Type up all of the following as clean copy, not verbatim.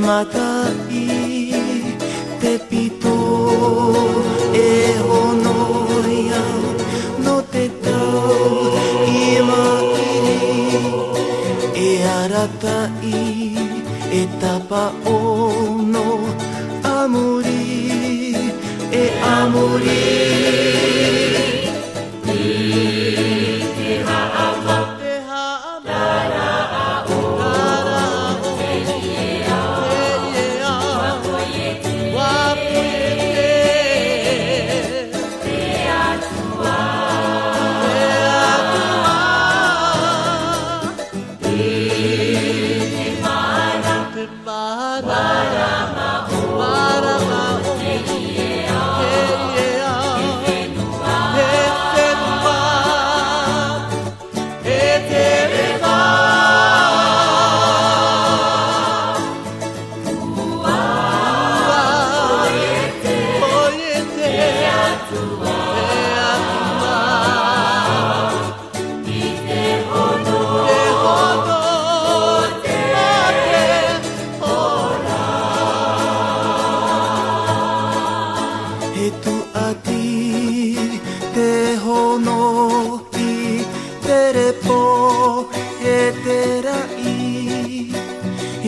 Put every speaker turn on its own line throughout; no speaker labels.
Matai te pito e honoia no te tau I mairi e aratai e tapa ono amuri e amuri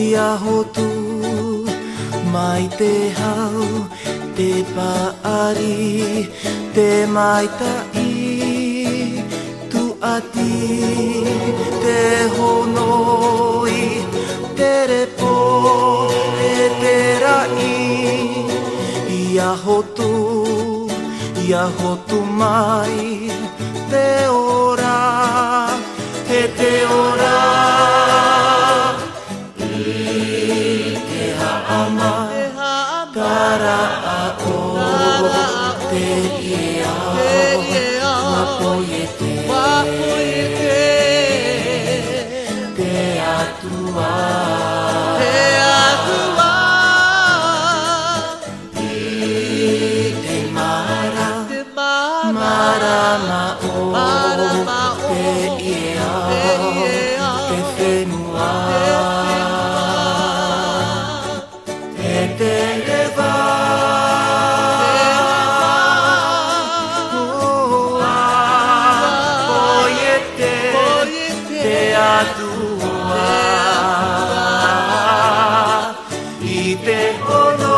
Iahotu mai te hau, te paari, te maitai, tu ati, te honoi, te repo, e te rai. Iahotu mai, te ora, e te ora. Tara o te ia wapoiete te atua te mara ma o te ia te whenua te leva te atua I te ono